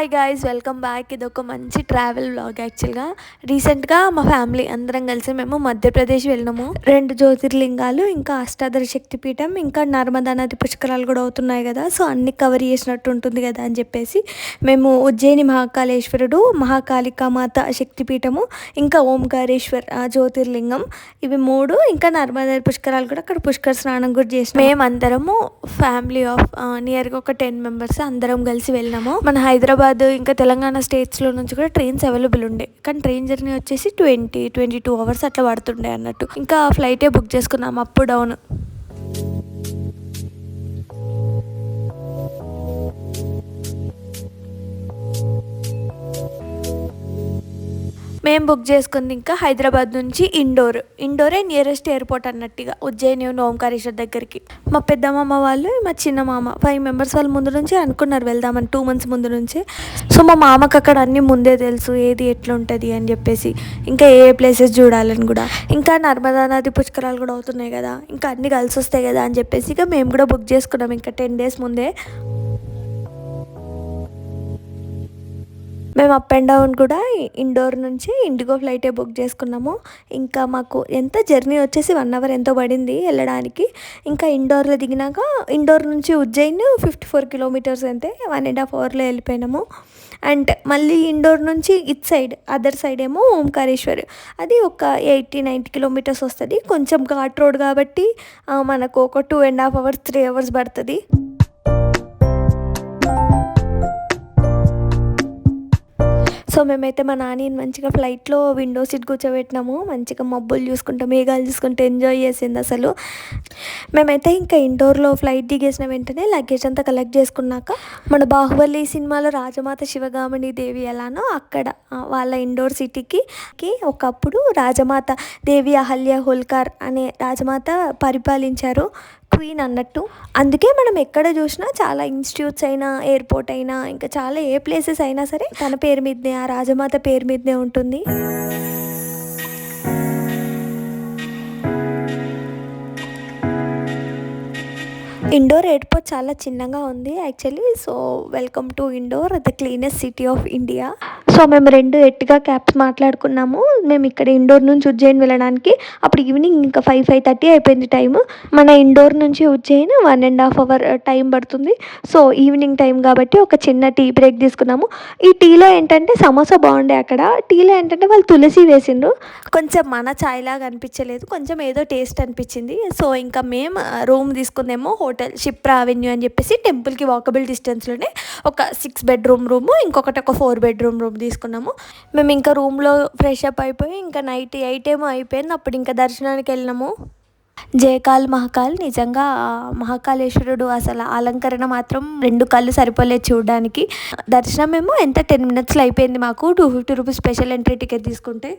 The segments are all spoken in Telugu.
Hi guys, welcome back. ఇది ఒక మంచి ట్రావెల్ వ్లాగ్. యాక్చువల్గా రీసెంట్గా మా ఫ్యామిలీ అందరం కలిసి మేము మధ్యప్రదేశ్ వెళ్ళినాము. 2 జ్యోతిర్లింగాలు, ఇంకా అష్టాదర శక్తిపీఠం, ఇంకా నర్మదా నది పుష్కరాలు కూడా అవుతున్నాయి కదా, సో అన్ని కవర్ చేసినట్టు ఉంటుంది కదా అని చెప్పేసి మేము ఉజ్జయిని మహాకాళేశ్వరుడు, మహాకాళికామాత శక్తిపీఠము, ఇంకా ఓంకారేశ్వర్ జ్యోతిర్లింగం, ఇవి 3, ఇంకా నర్మదా పుష్కరాలు కూడా అక్కడ పుష్కర స్నానం కూడా చేసినాం. మేమందరము ఫ్యామిలీ ఆఫ్ నియర్గా ఒక 10 మెంబర్స్ అందరం కలిసి వెళ్ళినాము. మన హైదరాబాద్ ఇంకా తెలంగాణ స్టేట్స్లో నుంచి కూడా ట్రైన్స్ అవైలబుల్ ఉండే, కానీ ట్రైన్ జర్నీ వచ్చేసి 22 అవర్స్ అట్లా పడుతుండే అన్నట్టు. ఇంకా ఫ్లైటే బుక్ చేసుకున్నాం అప్ డౌన్. మేము బుక్ చేసుకుంది ఇంకా హైదరాబాద్ నుంచి ఇండోరే నియరెస్ట్ ఎయిర్పోర్ట్ అన్నట్టుగా, ఉజ్జయిని ఓంకారేశ్వర్ దగ్గరికి. మా పెద్దమ్మ వాళ్ళు, మా చిన్న మామ 5 మెంబర్స్ వాళ్ళు ముందు నుంచే అనుకున్నారు వెళ్దామని, 2 months ముందు నుంచే. సో మా మామకు అక్కడ అన్నీ ముందే తెలుసు, ఏది ఎట్లా ఉంటుంది అని చెప్పేసి, ఇంకా ఏ ప్లేసెస్ చూడాలని కూడా. ఇంకా నర్మదా నది పుష్కరాలు కూడా అవుతున్నాయి కదా, ఇంకా అన్నీ కలిసి వస్తాయి కదా అని చెప్పేసి ఇక మేము కూడా బుక్ చేసుకున్నాం ఇంకా 10 days ముందే. మేము అప్ అండ్ డౌన్ కూడా ఇండోర్ నుంచి ఇండిగో ఫ్లైటే బుక్ చేసుకున్నాము. ఇంకా మాకు ఎంత జర్నీ వచ్చేసి 1 hour ఎంతో పడింది వెళ్ళడానికి. ఇంకా ఇండోర్లో దిగినాక ఇండోర్ నుంచి ఉజ్జయిన్ 54 kilometers అంతే, 1.5 hourలో వెళ్ళిపోయినాము. అండ్ మళ్ళీ ఇండోర్ నుంచి అదర్ సైడ్ ఏమో ఓంకారేశ్వర్, అది ఒక 80-90 kilometers వస్తుంది. కొంచెం ఘాట్ రోడ్ కాబట్టి మనకు ఒక 2.5 hours 3 hours పడుతుంది. సో మేమైతే మా నాని మంచిగా ఫ్లైట్లో విండో సీట్ కూర్చోబెట్టినాము, మంచిగా మబ్బులు చూసుకుంటా మేఘాలు చూసుకుంటూ ఎంజాయ్ చేసింది అసలు. మేమైతే ఇంకా ఇండోర్లో ఫ్లైట్ దిగేసిన వెంటనే లగేజ్ అంతా కలెక్ట్ చేసుకున్నాక మన బాహుబలి సినిమాలో రాజమాత శివగామిని దేవి ఎలానో అక్కడ వాళ్ళ ఇండోర్ సిటీకి ఒకప్పుడు రాజమాత దేవి అహల్య హోల్కర్ అనే రాజమాత పరిపాలించారు, క్వీన్ అన్నట్టు. అందుకే మనం ఎక్కడ చూసినా చాలా ఇన్స్టిట్యూట్స్ అయినా, ఎయిర్పోర్ట్ అయినా, ఇంకా చాలా ఏ ప్లేసెస్ అయినా సరే తన పేరు మీదనే, ఆ రాజమాత పేరు మీదనే ఉంటుంది. ఇండోర్ ఎయిర్పోర్ట్ చాలా చిన్నగా ఉంది actually. So welcome to Indore, the cleanest city of India. So మేము 2 ఎర్టిగా క్యాబ్స్ మాట్లాడుకున్నాము. మేము ఇక్కడ ఇండోర్ నుంచి ఉజ్జయిన్ వెళ్ళడానికి అప్పుడు ఈవినింగ్ ఇంకా 5-5:30 అయిపోయింది టైము. మన ఇండోర్ నుంచి ఉజ్జయిన్ 1.5 hour టైం పడుతుంది. సో ఈవినింగ్ టైం కాబట్టి ఒక చిన్న టీ బ్రేక్ తీసుకున్నాము. ఈ టీలో ఏంటంటే సమోసా బాగుండే అక్కడ. టీలో ఏంటంటే వాళ్ళు తులసి వేసిండ్రు, కొంచెం మన ఛాయ్ లాగా అనిపించలేదు, కొంచెం ఏదో టేస్ట్ అనిపించింది. సో ఇంకా మేము రూమ్ తీసుకుందేమో హోటల్ షిప్రా అవెన్యూ అని చెప్పేసి టెంపుల్కి వాకబుల్ డిస్టెన్స్లోనే ఒక 6 bedroom రూము, ఇంకొకటి ఒక 4 bedroom రూమ్ తీసుకున్నాము. మేము ఇంకా రూమ్లో ఫ్రెష్ అప్ అయిపోయి ఇంకా నైట్ 8 ఏమో అయిపోయింది, అప్పుడు ఇంకా దర్శనానికి వెళ్ళినాము. జయకాల్ మహాకాల్, నిజంగా మహాకాళేశ్వరుడు అసలు అలంకరణ మాత్రం 2 కళ్ళు సరిపోలేదు చూడడానికి. దర్శనం ఏమో ఎంత 10 minutesలో అయిపోయింది మాకు, 250 rupees స్పెషల్ ఎంట్రీ టికెట్ తీసుకుంటే.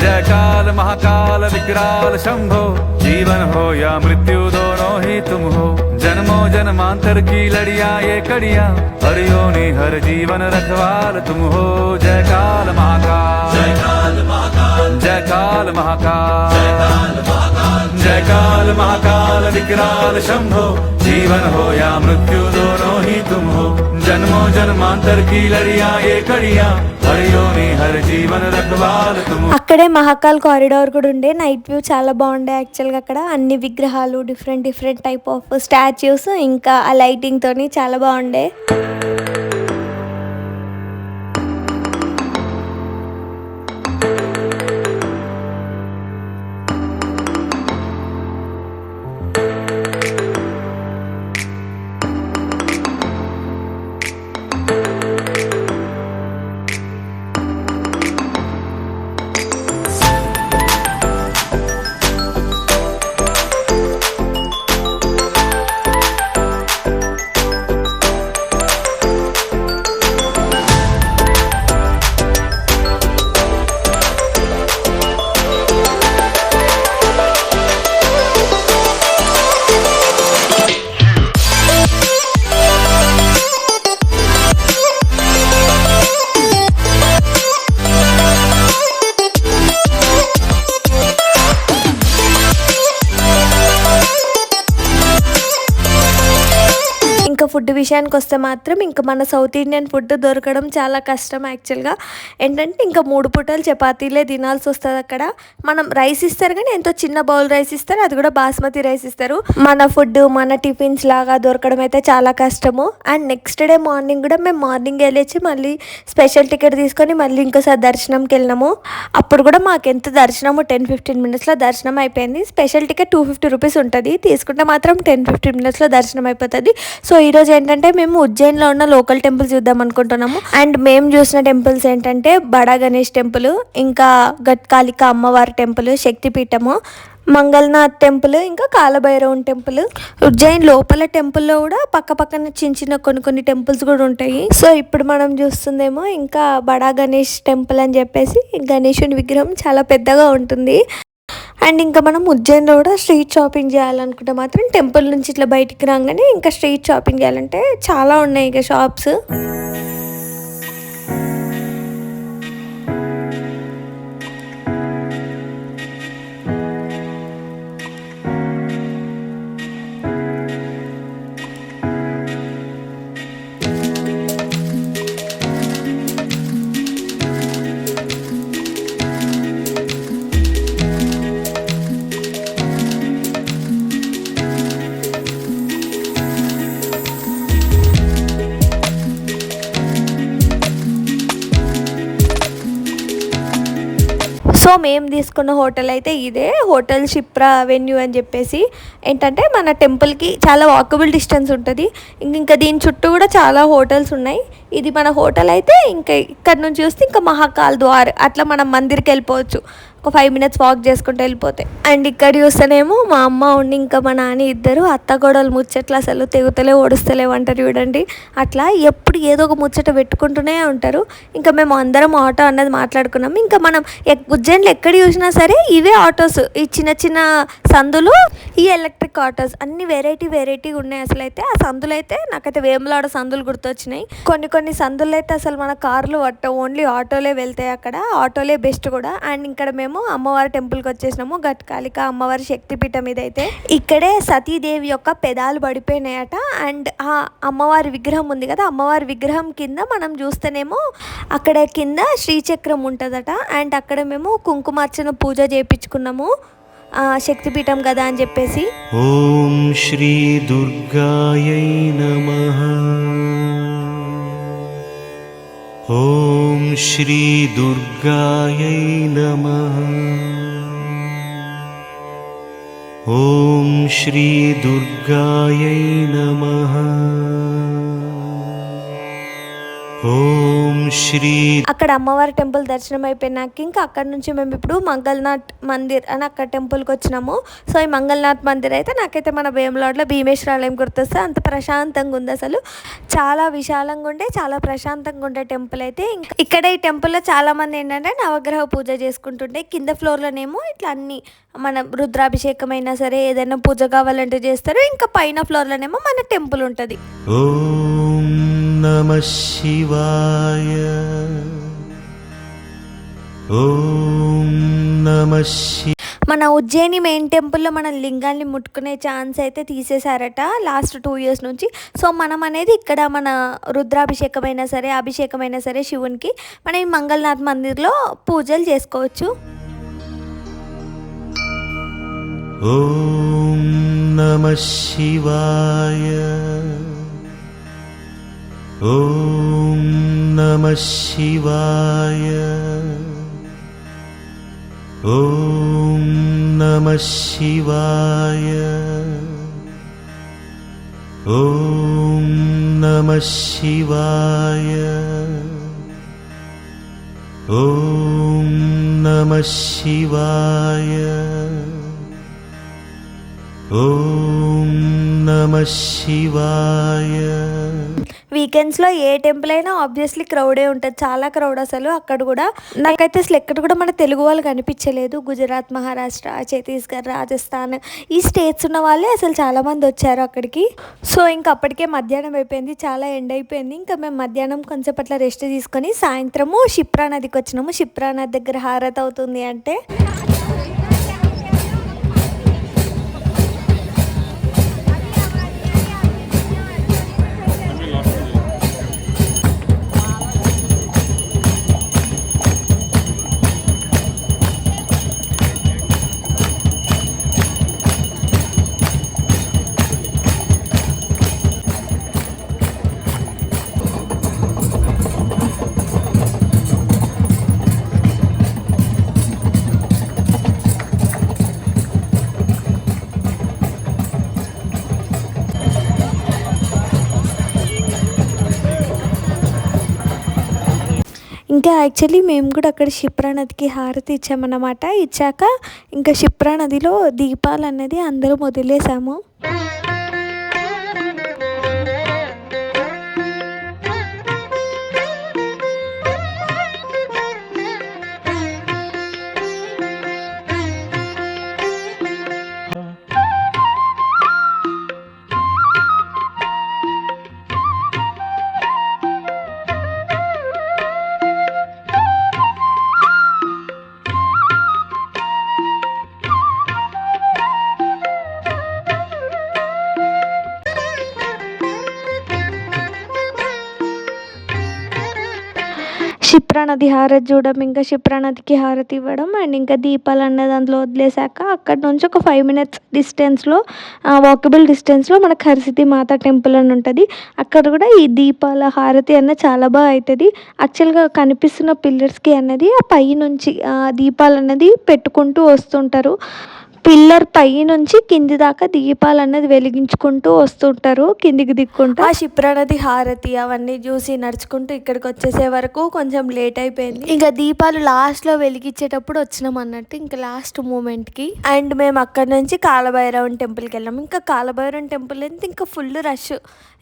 जय काल महाकाल विकराल शंभो, जीवन हो या मृत्यु दोनों ही तुम हो। जन्मों जन्मांतर की लड़िया ये कड़िया, हर योनि हर जीवन रखवाल तुम हो। जय काल महाकाल, जय काल महाकाल, जय काल महाकाल, जय काल महाकाल, जय काल महाकाल विकराल शंभो, जीवन हो या मृत्यु दोनों ही तुम हो। जन्मों जन्मांतर की लड़िया ये कड़िया, हर योनि हर जीवन रखवाल तुम। అక్కడే మహాకాల్ కారిడార్ కూడా ఉండే, నైట్ వ్యూ చాలా బాగుండే యాక్చువల్గా. అక్కడ అన్ని విగ్రహాలు, డిఫరెంట్ టైప్ ఆఫ్ స్టాచ్యూస్, ఇంకా ఆ లైటింగ్ తోని చాలా బాగుండే. ఫుడ్ విషయానికి వస్తే మాత్రం ఇంకా మన సౌత్ ఇండియన్ ఫుడ్ దొరకడం చాలా కష్టం యాక్చువల్గా. ఏంటంటే ఇంకా 3 పూటలు చపాతీలే తినాల్సి వస్తుంది అక్కడ. మనం రైస్ ఇస్తారు కానీ ఎంతో చిన్న బౌల్ రైస్ ఇస్తారు, అది కూడా బాస్మతి రైస్ ఇస్తారు. మన ఫుడ్ మన టిఫిన్స్ లాగా దొరకడం అయితే చాలా కష్టము. అండ్ నెక్స్ట్ డే మార్నింగ్ కూడా మేము మార్నింగ్ వెళ్ళేసి మళ్ళీ స్పెషల్ టికెట్ తీసుకొని మళ్ళీ ఇంకోసారి దర్శనంకి వెళ్ళినాము. అప్పుడు కూడా మాకు ఎంత దర్శనము 10-15 మినిట్స్లో దర్శనం అయిపోయింది. స్పెషల్ టికెట్ 250 రూపీస్ ఉంటుంది, తీసుకుంటే మాత్రం 10-15 మినిట్స్లో దర్శనం అయిపోతుంది. సో ఈరోజు ఏంటంటే మేము ఉజ్జయిన్లో ఉన్న లోకల్ టెంపుల్స్ చూద్దాం అనుకుంటున్నాము. అండ్ మేము చూసిన టెంపుల్స్ ఏంటంటే బడా గణేష్ టెంపుల్, ఇంకా గట్కాళిక అమ్మవారి టెంపుల్, శక్తిపీఠము, మంగళనాథ్ టెంపుల్, ఇంకా కాలభైరవన్ టెంపుల్. ఉజ్జయిన్ లోపల టెంపుల్లో కూడా పక్కన చిన్న కొన్ని టెంపుల్స్ కూడా ఉంటాయి. సో ఇప్పుడు మనం చూస్తుందేమో ఇంకా బడా గణేష్ టెంపుల్ అని చెప్పేసి గణేశుని విగ్రహం చాలా పెద్దగా ఉంటుంది. అండ్ ఇంకా మనం ఉజ్జయిన్లో కూడా స్ట్రీట్ షాపింగ్ చేయాలనుకుంటే మాత్రం టెంపుల్ నుంచి ఇట్లా బయటికి రాగానే ఇంకా స్ట్రీట్ షాపింగ్ చేయాలంటే చాలా ఉన్నాయి ఇక షాప్స్. సో మేము తీసుకున్న హోటల్ అయితే ఇదే హోటల్ షిప్రా అవెన్యూ అని చెప్పేసి. ఏంటంటే మన టెంపుల్కి చాలా వాకబుల్ డిస్టెన్స్ ఉంటుంది. ఇంకా దీని చుట్టూ కూడా చాలా హోటల్స్ ఉన్నాయి. ఇది మన హోటల్ అయితే ఇంకా ఇక్కడ నుంచి చూస్తే ఇంకా మహాకాల్ ద్వార్ అట్లా మనం మందిర్కి వెళ్ళిపోవచ్చు, ఒక 5 మినిట్స్ వాక్ చేసుకుంటూ వెళ్ళిపోతే. అండ్ ఇక్కడ చూస్తేనేమో మా అమ్మ ఉండి ఇంకా మా నాని ఇద్దరు అత్తగోడలు ముచ్చట్లు అసలు తెగుతలే ఓడుస్తలేవు అంటారు చూడండి. అట్లా ఎప్పుడు ఏదో ఒక ముచ్చట పెట్టుకుంటూనే ఉంటారు. ఇంకా మేము అందరం ఆటో అన్నది మాట్లాడుకున్నాము. ఇంకా మనం ఉజ్జయిన్లో ఎక్కడ చూసినా సరే ఇవే ఆటోస్, ఈ చిన్న సందులు, ఈ ఎలక్ట్రిక్ ఆటోస్ అన్ని వెరైటీ ఉన్నాయి. అసలు అయితే ఆ సందులు అయితే నాకైతే వేములాడ సందులు గుర్తొచ్చినాయి. కొన్ని సందులు అయితే అసలు మన కార్లు పట్టవు, ఓన్లీ ఆటోలే వెళ్తాయి, అక్కడ ఆటోలే బెస్ట్ కూడా. అండ్ ఇక్కడ మేము అమ్మవారి టెంపుల్కి వచ్చేసినాము, గట్కాళిక అమ్మవారి శక్తిపీఠం. ఇదైతే ఇక్కడే సతీదేవి యొక్క పెదాలు పడిపోయినాయట. అండ్ ఆ అమ్మవారి విగ్రహం ఉంది కదా, అమ్మవారి విగ్రహం కింద మనం చూస్తేనేమో అక్కడ కింద శ్రీచక్రం ఉంటుందట. అండ్ అక్కడ మేము కుంకుమార్చన పూజ చేయించుకున్నాము, శక్తిపీఠం కదా అని చెప్పేసి. ఓం శ్రీ దుర్గాయై నమః. ఓం శ్రీ దుర్గాయై నమః. ఓం శ్రీ దుర్గాయై నమః. ఓం శ్రీ. అక్కడ అమ్మవారి టెంపుల్ దర్శనం అయిపోయినాక ఇంకా అక్కడ నుంచి మేము ఇప్పుడు మంగళనాథ్ మందిర్ అని అక్కడ టెంపుల్కి వచ్చినాము. సో ఈ మంగళనాథ్ మందిర్ అయితే నాకైతే మన వేములాడలో భీమేశ్వరాలయం గుర్తొస్తే, అంత ప్రశాంతంగా ఉంది. అసలు చాలా విశాలంగా ఉండే, చాలా ప్రశాంతంగా ఉండే టెంపుల్ అయితే. ఇక్కడ ఈ టెంపుల్లో చాలామంది ఏంటంటే నవగ్రహ పూజ చేసుకుంటుంటే, కింద ఫ్లోర్లోనేమో ఇట్లా అన్ని మన రుద్రాభిషేకం అయినా సరే ఏదైనా పూజ కావాలంటే చేస్తారు. ఇంకా పైన ఫ్లోర్లోనేమో మన టెంపుల్ ఉంటుంది. ఓం నమః శివాయ. ఓం నమః శివాయ. మన ఉజ్జయిని మెయిన్ టెంపుల్లో మన లింగాన్ని ముట్టుకునే ఛాన్స్ అయితే తీసేశారట లాస్ట్ 2 ఇయర్స్ నుంచి. సో మనం అనేది ఇక్కడ మన రుద్రాభిషేకం అయినా సరే అభిషేకం అయినా సరే శివునికి మనం ఈ మంగళనాథ్ మందిర్లో పూజలు చేసుకోవచ్చు. ఓం నమః శివాయ. ఓం నమః శివాయ. ఓం నమః శివాయ. ఓం నమః శివాయ. ఓం నమః శివాయ. ఓం నమః శివాయ. వీకెండ్స్లో ఏ టెంపుల్ అయినా ఆబ్వియస్లీ క్రౌడే ఉంటుంది, చాలా క్రౌడ్ అసలు. అక్కడ కూడా నాకైతే అసలు ఎక్కడ కూడా మన తెలుగు వాళ్ళు కనిపించలేదు. గుజరాత్, మహారాష్ట్ర, ఛత్తీస్గఢ్, రాజస్థాన్ ఈ స్టేట్స్ ఉన్న వాళ్ళే అసలు చాలామంది వచ్చారు అక్కడికి. సో ఇంకా అప్పటికే మధ్యాహ్నం అయిపోయింది, చాలా ఎండ్ అయిపోయింది. ఇంకా మేము మధ్యాహ్నం కొంచెం అట్లా రెస్ట్ తీసుకొని సాయంత్రము షిప్రా నదికి వచ్చినాము. షిప్రా నది దగ్గర హారతి అవుతుంది అంటే ఇంకా యాక్చువల్లీ మేము కూడా అక్కడ క్షిప్రా నదికి హారతి ఇచ్చామన్నమాట. ఇచ్చాక ఇంకా క్షిప్రా నదిలో దీపాలు అనేది అందరం వదిలేసాము. క్షిప్రా నది హారతి చూడడం, ఇంకా క్షిప్రా నదికి హారతి ఇవ్వడం అండ్ ఇంకా దీపాలు అన్నది అందులో వదిలేసాక అక్కడ నుంచి ఒక 5 minutes డిస్టెన్స్లో వాకబుల్ డిస్టెన్స్లో మనకు హరసిద్ధి మాత టెంపుల్ అని ఉంటుంది. అక్కడ కూడా ఈ దీపాల హారతి అన్నది చాలా బాగా అవుతుంది. యాక్చువల్గా కనిపిస్తున్న పిల్లర్స్కి అన్నది ఆ పై నుంచి దీపాలు అన్నది పెట్టుకుంటూ వస్తుంటారు. పిల్లర్ పై నుంచి కింది దాకా దీపాలు అన్నది వెలిగించుకుంటూ వస్తుంటారు కిందికి దిక్కుంటూ. ఆ క్షిప్రా నది హారతి అవన్నీ చూసి నడుచుకుంటూ ఇక్కడికి వచ్చేసే వరకు కొంచెం లేట్ అయిపోయింది. ఇంకా దీపాలు లాస్ట్లో వెలిగించేటప్పుడు వచ్చినాం అన్నట్టు, ఇంకా లాస్ట్ మూమెంట్కి. అండ్ మేము అక్కడ నుంచి కాలభైరవం టెంపుల్కి వెళ్ళాము. ఇంకా కాలభైరవం టెంపుల్ అయితే ఇంకా ఫుల్ రష్.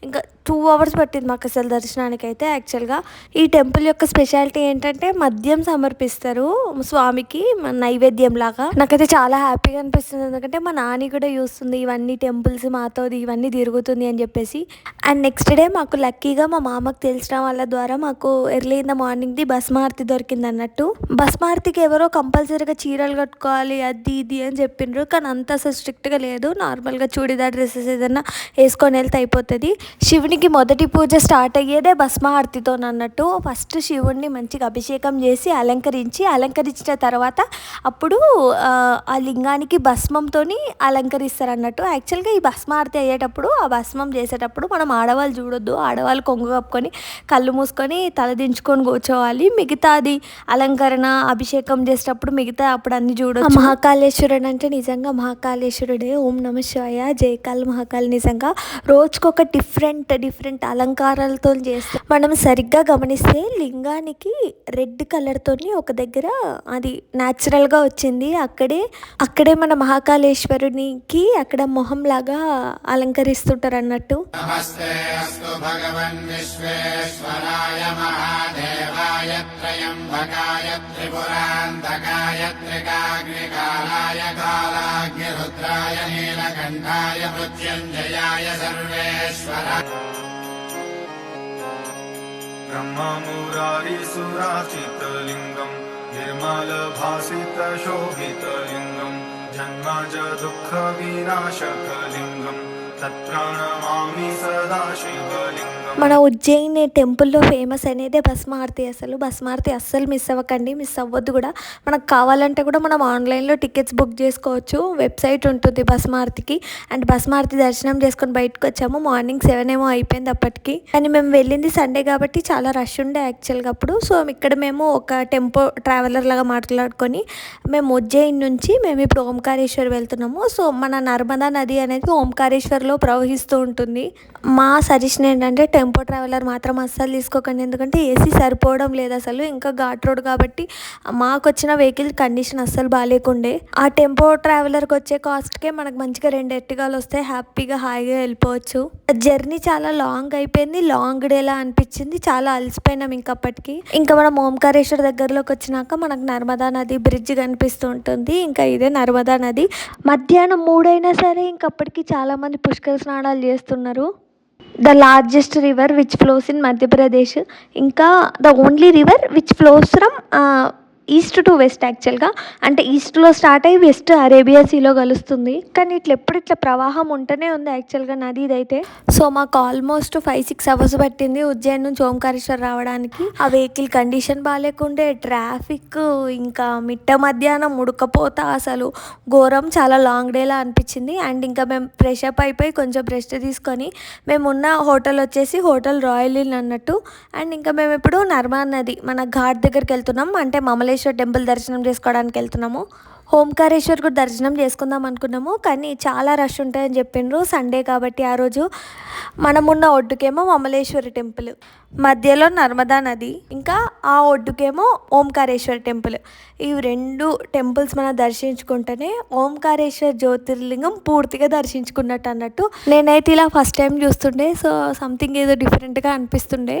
ఇంకా 2 hours పట్టింది మాకు అసలు దర్శనానికి అయితే. యాక్చువల్గా ఈ టెంపుల్ యొక్క స్పెషాలిటీ ఏంటంటే మద్యం సమర్పిస్తారు స్వామికి నైవేద్యం లాగా. నాకైతే చాలా హ్యాపీగా అనిపిస్తుంది, ఎందుకంటే మా నాని కూడా చూస్తుంది ఇవన్నీ టెంపుల్స్ మాతో ఇవన్నీ తిరుగుతుంది అని చెప్పేసి. అండ్ నెక్స్ట్ డే మాకు లక్కీగా మా మామకు తెలిసిన వాళ్ళ ద్వారా మాకు ఎర్లీ ఇన్ ద మార్నింగ్ది భస్మారతి దొరికింది అన్నట్టు. భస్మారతికి ఎవరో కంపల్సరీగా చీరలు కట్టుకోవాలి అది ఇది అని చెప్పిండ్రు, కానీ అంత అసలు స్ట్రిక్ట్గా లేదు. నార్మల్గా చూడీదార్ డ్రెస్సెస్ ఏదైనా వేసుకొని వెళ్తే అయిపోతుంది. శివునికి మొదటి పూజ స్టార్ట్ అయ్యేదే భస్మారతితో అన్నట్టు. ఫస్ట్ శివుణ్ణి మంచిగా అభిషేకం చేసి అలంకరించిన తర్వాత అప్పుడు ఆ లింగానికి భస్మంతో అలంకరిస్తారు అన్నట్టు. యాక్చువల్గా ఈ భస్మారతి అయ్యేటప్పుడు ఆ భస్మం చేసేటప్పుడు మనం ఆడవాళ్ళు చూడొద్దు. ఆడవాళ్ళు కొంగు కప్పుకొని కళ్ళు మూసుకొని తల దించుకొని కూర్చోవాలి. మిగతాది అలంకరణ అభిషేకం చేసేటప్పుడు మిగతా అప్పుడు అన్ని చూడొచ్చు. మహాకాళేశ్వరుడు అంటే నిజంగా మహాకాళేశ్వరుడే. ఓం నమ శివాయ, జయకాళ మహాకాళి. నిజంగా రోజుకొక డిఫరెంట్ అలంకారాలతో చేస్తాం. మనం సరిగ్గా గమనిస్తే లింగానికి రెడ్ కలర్తో ఒక దగ్గర అది న్యాచురల్గా వచ్చింది. అక్కడే మన మహాకాళేశ్వరునికి అక్కడ మొహం లాగా అలంకరిస్తుంటారు అన్నట్టు. నమస్తే అస్తు భగవన్ విశ్వేశ్వరాయ మహాదేవాయ త్రయంబకాయ త్రిపురాంతకాయ త్రికాగ్నికాలాయ కాలాగ్నిరుద్రాయ నీలకంఠాయ మృత్యుంజయాయ సర్వేశ్వర. ब्रह्ममुरारिसुराचितलिङ्गं निर्मलभासितशोभितलिङ्गं जन्मज दुःखविनाशकलिङ्गं तत्प्रणमामि सदा शिवलिङ्गम्. మన ఉజ్జయిన్ టెంపుల్లో ఫేమస్ అనేది భస్మారతి. భస్మారతి అస్సలు మిస్ అవ్వకండి, మిస్ అవ్వద్దు కూడా. మనకు కావాలంటే కూడా మనం ఆన్లైన్లో టికెట్స్ బుక్ చేసుకోవచ్చు. వెబ్సైట్ ఉంటుంది భస్మారతికి. అండ్ భస్మారతి దర్శనం చేసుకొని బయటకు వచ్చాము. మార్నింగ్ 7 ఏమో అయిపోయింది అప్పటికి. కానీ మేము వెళ్ళింది సండే కాబట్టి చాలా రష్ ఉండే యాక్చువల్గా అప్పుడు. సో ఇక్కడ మేము ఒక టెంపో ట్రావెలర్ లాగా మాట్లాడుకొని మేము ఉజ్జయిన్ నుంచి మేము ఇప్పుడు ఓంకారేశ్వర్ వెళ్తున్నాము. సో మన నర్మదా నది అనేది ఓంకారేశ్వర్లో ప్రవహిస్తూ ఉంటుంది. మా సజెషన్ ఏంటంటే టెంపో ట్రావెలర్ మాత్రం అస్సలు తీసుకోకండి, ఎందుకంటే ఏసీ సరిపోవడం లేదు అసలు. ఇంకా ఘాట్ రోడ్ కాబట్టి మాకు వచ్చిన వెహికల్ కండిషన్ అస్సలు బాగాలేకుండే. ఆ టెంపో ట్రావెలర్కి వచ్చే కాస్ట్కే మనకు మంచిగా 2 ఎర్టిగాలు వస్తే హ్యాపీగా హాయిగా వెళ్ళిపోవచ్చు. జర్నీ చాలా లాంగ్ అయిపోయింది, లాంగ్ డేలా అనిపించింది, చాలా అలసిపోయినాం ఇంకప్పటికి. ఇంకా మనం ఓంకారేశ్వర్ దగ్గరలోకి వచ్చినాక మనకు నర్మదా నది బ్రిడ్జ్ కనిపిస్తూ ఉంటుంది. ఇంకా ఇదే నర్మదా నది. మధ్యాహ్నం 3 అయినా సరే ఇంకప్పటికి చాలామంది పుష్కర స్నానాలు చేస్తున్నారు. The largest river which flows in Madhya Pradesh, ఇంకా the only river which flows from east to west. యాక్చువల్గా అంటే ఈస్ట్లో స్టార్ట్ అయ్యి వెస్ట్ అరేబియా సీలో కలుస్తుంది. కానీ ఇట్లా ప్రవాహం ఉంటూనే ఉంది యాక్చువల్గా నది ఇదైతే. సో మాకు ఆల్మోస్ట్ 5-6 hours పట్టింది ఉజ్జయిన్ నుంచి ఓంకారేశ్వర్ రావడానికి. ఆ వెహికల్ కండిషన్ బాగాలేకుండే, ట్రాఫిక్, ఇంకా మిట్ట మధ్యాహ్నం ఉడకపోత, అసలు ఘోరం. చాలా లాంగ్ డేలా అనిపించింది. అండ్ ఇంకా మేము ఫ్రెష్ అప్ అయిపోయి కొంచెం రెస్ట్ తీసుకొని మేము ఉన్న హోటల్ వచ్చేసి హోటల్ రాయల్ ఇన్ అన్నట్టు. అండ్ ఇంకా మేము ఇప్పుడు నర్మదా నది మన ఘాట్ దగ్గరికి వెళ్తున్నాం, అంటే మమలేశ్వర్ టెంపుల్ దర్శనం చేసుకోవడానికి వెళ్తున్నాము. ఓంకారేశ్వర్ కూడా దర్శనం చేసుకుందాం అనుకున్నాము, కానీ చాలా రష్ ఉంటాయని చెప్పిండ్రు. సండే కాబట్టి ఆ రోజు మనమున్న ఒడ్డుకేమో మమలేశ్వరి టెంపుల్, మధ్యలో నర్మదా నది, ఇంకా ఆ ఒడ్డుకేమో ఓంకారేశ్వర్ టెంపుల్. ఈ రెండు టెంపుల్స్ మనం దర్శించుకుంటేనే ఓంకారేశ్వర్ జ్యోతిర్లింగం పూర్తిగా దర్శించుకున్నట్టు అన్నట్టు. నేనైతే ఇలా ఫస్ట్ టైం చూస్తుండే, సో సంథింగ్ ఏదో డిఫరెంట్గా అనిపిస్తుండే.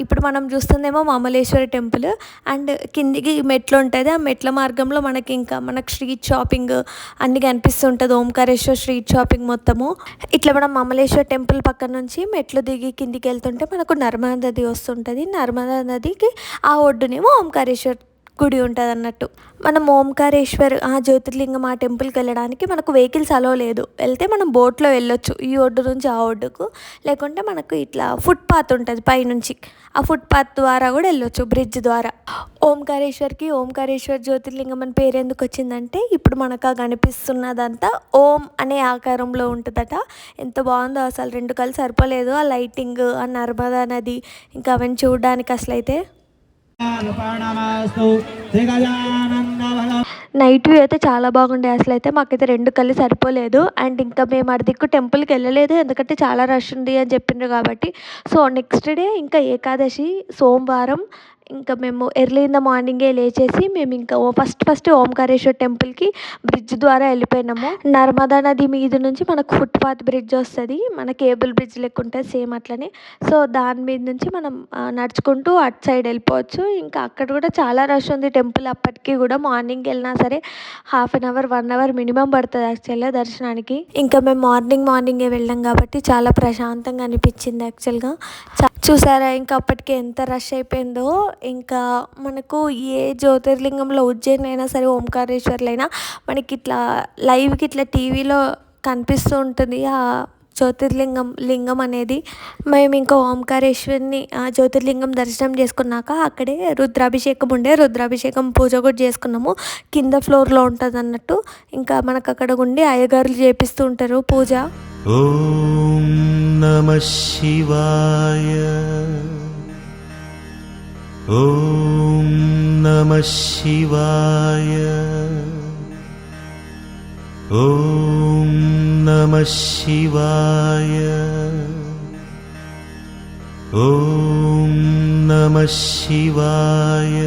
ఇప్పుడు మనం చూస్తుందేమో మమలేశ్వరి టెంపుల్, అండ్ కిందికి మెట్లు ఉంటుంది. ఆ మెట్ల మార్గంలో మనకి ఇంకా మనకు స్ట్రీట్ షాపింగ్ అన్నీ కనిపిస్తుంటుంది. ఓంకారేశ్వర్ స్ట్రీట్ షాపింగ్ మొత్తము. ఇట్లా మనం మమలేశ్వర్ టెంపుల్ పక్కన నుంచి మెట్లు దిగి కిందికి వెళ్తుంటే మనకు నర్మదా నది వస్తుంటుంది. నర్మదా నదికి ఆ ఒడ్డునేమో ఓంకారేశ్వర్ గుడి ఉంటుంది అన్నట్టు. మనం ఓంకారేశ్వర్ ఆ జ్యోతిర్లింగం ఆ టెంపుల్కి వెళ్ళడానికి మనకు వెహికల్స్ అలో లేదు. వెళ్తే మనం బోట్లో వెళ్ళొచ్చు ఈ ఒడ్డు నుంచి ఆ ఒడ్డుకు, లేకుంటే మనకు ఇట్లా ఫుట్పాత్ ఉంటుంది పైనుంచి, ఆ ఫుట్పాత్ ద్వారా కూడా వెళ్ళొచ్చు, బ్రిడ్జ్ ద్వారా. ఓంకారేశ్వర్కి ఓంకారేశ్వర్ జ్యోతిర్లింగం అని పేరు ఎందుకు వచ్చిందంటే ఇప్పుడు మనకు కనిపిస్తున్నదంతా ఓం అనే ఆకారంలో ఉంటుందట. ఎంత బాగుందో అసలు, రెండు కళ్ళు సరిపోలేదు. ఆ లైటింగ్, ఆ నర్మదా నది, ఇంకా అవన్నీ చూడడానికి అసలు అయితే. నైట్ వ్యూ అయితే చాలా బాగుండే అసలు అయితే. మాకైతే రెండు కళ్ళు సరిపోలేదు. అండ్ ఇంకా మేము అటు దిక్కు టెంపుల్కి వెళ్ళలేదు, ఎందుకంటే చాలా రష్ ఉంది అని చెప్పిండ్రు కాబట్టి. సో నెక్స్ట్ డే ఇంకా ఏకాదశి సోమవారం, ఇంకా మేము ఎర్లీ ఇన్ ద మార్నింగే లేచేసి మేము ఇంకా ఫస్ట్ ఓంకారేశ్వర్ టెంపుల్కి బ్రిడ్జ్ ద్వారా వెళ్ళిపోయినాము. నర్మదా నది మీద నుంచి మనకు ఫుట్పాత్ బ్రిడ్జ్ వస్తుంది, మన కేబుల్ బ్రిడ్జ్ లెక్క ఉంటుంది సేమ్ అట్లనే. సో దాని మీద నుంచి మనం నడుచుకుంటూ అటు సైడ్ వెళ్ళిపోవచ్చు. ఇంకా అక్కడ కూడా చాలా రష్ ఉంది టెంపుల్. అప్పటికి కూడా మార్నింగ్ వెళ్ళినా సరే half an hour 1 hour minimum పడుతుంది యాక్చువల్గా దర్శనానికి. ఇంకా మేము మార్నింగే వెళ్ళాం కాబట్టి చాలా ప్రశాంతంగా అనిపించింది యాక్చువల్గా. చూసారా ఇంకా అప్పటికే ఎంత రష్ అయిపోయిందో. ఇంకా మనకు ఏ జ్యోతిర్లింగంలో ఉజ్జయిని అయినా సరే ఓంకారేశ్వర్లు అయినా మనకి ఇట్లా లైవ్కి ఇట్లా టీవీలో కనిపిస్తూ ఉంటుంది ఆ లింగం అనేది. మేము ఇంకా ఓంకారేశ్వరిని జ్యోతిర్లింగం దర్శనం చేసుకున్నాక అక్కడే రుద్రాభిషేకం పూజ కూడా చేసుకున్నాము. కింద ఫ్లోర్లో ఉంటుంది అన్నట్టు. ఇంకా మనకు అక్కడ ఉండి అయ్యగారులు చేపిస్తూ ఉంటారు పూజ. ఓం నమః శివాయ. ఓం నమః శివాయ. ఓం నమః శివాయ. ఓం నమః శివాయ.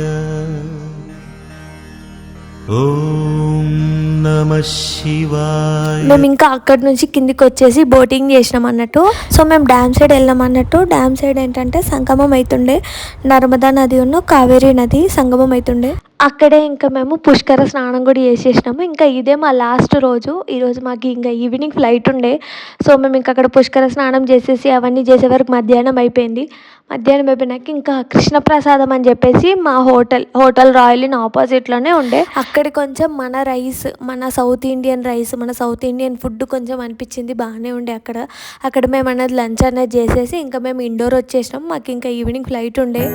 ఓం నమః శివాయ. మేము ఇంకా అక్కడి నుంచి కిందికి వచ్చేసి బోటింగ్ చేసినాం అన్నట్టు. సో మేము డ్యామ్ సైడ్ వెళ్ళాం అన్నట్టు. డ్యామ్ సైడ్ ఏంటంటే సంగమం అవుతుండే, నర్మదా నది ఉన్న కావేరీ నది సంగమం అవుతుండే. అక్కడే ఇంకా మేము పుష్కర స్నానం కూడా చేసేసినాము. ఇంకా ఇదే మా లాస్ట్ రోజు. ఈరోజు మాకు ఇంకా ఈవినింగ్ ఫ్లైట్ ఉండే. సో మేము ఇంకా అక్కడ పుష్కర స్నానం చేసేసి అవన్నీ చేసే వరకు మధ్యాహ్నం అయిపోయింది. మధ్యాహ్నం అయిపోయినాక ఇంకా కృష్ణప్రసాదం అని చెప్పేసి మా హోటల్ రాయల్ ఇన్ ఆపోజిట్లోనే ఉండే. అక్కడ కొంచెం మన సౌత్ ఇండియన్ ఫుడ్ కొంచెం అనిపించింది, బాగానే ఉండే అక్కడ మేము అనేది లంచ్ అనేది చేసేసి ఇంకా మేము ఇండోర్ వచ్చేసినాం. మాకు ఇంకా ఈవినింగ్ ఫ్లైట్ ఉండే.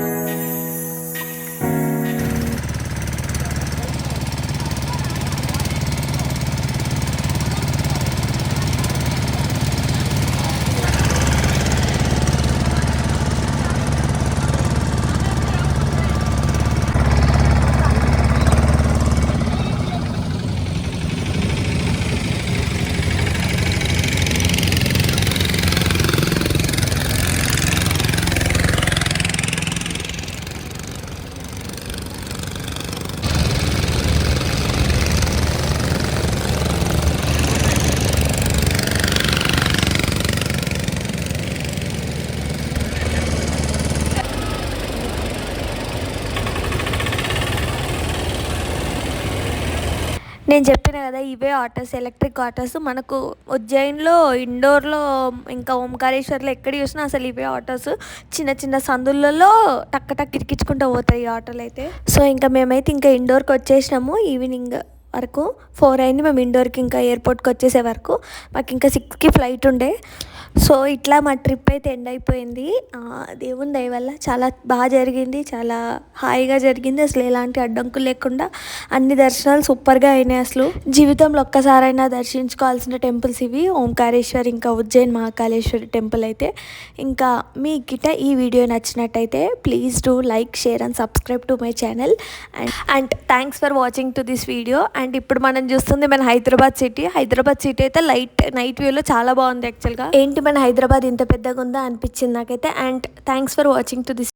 నేను చెప్పిన కదా ఇవే ఆటోస్, ఎలక్ట్రిక్ ఆటోస్. మనకు ఉజ్జయిన్లో ఇండోర్లో ఇంకా ఓంకారేశ్వర్లో ఎక్కడ చూసినా అసలు ఇవే ఆటోస్. చిన్న సందులలో టక్ ఇరికించుకుంటూ పోతాయి ఈ ఆటోలు అయితే. సో ఇంకా మేమైతే ఇంకా ఇండోర్కి వచ్చేసినాము. ఈవినింగ్ వరకు 4 అయింది మేము ఇండోర్కి ఇంకా ఎయిర్పోర్ట్కి వచ్చేసే వరకు. మాకు ఇంకా 6కి ఫ్లైట్ ఉండే. సో ఇట్లా మా ట్రిప్ అయితే ఎండ్ అయిపోయింది. దేవుని దయ వల్ల చాలా బాగా జరిగింది, చాలా హాయిగా జరిగింది. అసలు ఎలాంటి అడ్డంకులు లేకుండా అన్ని దర్శనాలు సూపర్గా అయినాయి. అసలు జీవితంలో ఒక్కసారైనా దర్శించుకోవాల్సిన టెంపుల్స్ ఇవి, ఓంకారేశ్వర్ ఇంకా ఉజ్జయిన్ మహాకాళేశ్వరి టెంపుల్ అయితే. ఇంకా మీ గిట ఈ వీడియో నచ్చినట్టయితే please do like, share and subscribe to my channel. And thanks for watching to this video. And ఇప్పుడు మనం చూస్తుంది మన హైదరాబాద్ సిటీ అయితే నైట్ వ్యూలో చాలా బాగుంది యాక్చువల్గా. ఏంటి మన హైదరాబాద్ ఇంత పెద్దగా ఉందా అనిపించింది నాకైతే. And thanks for watching to this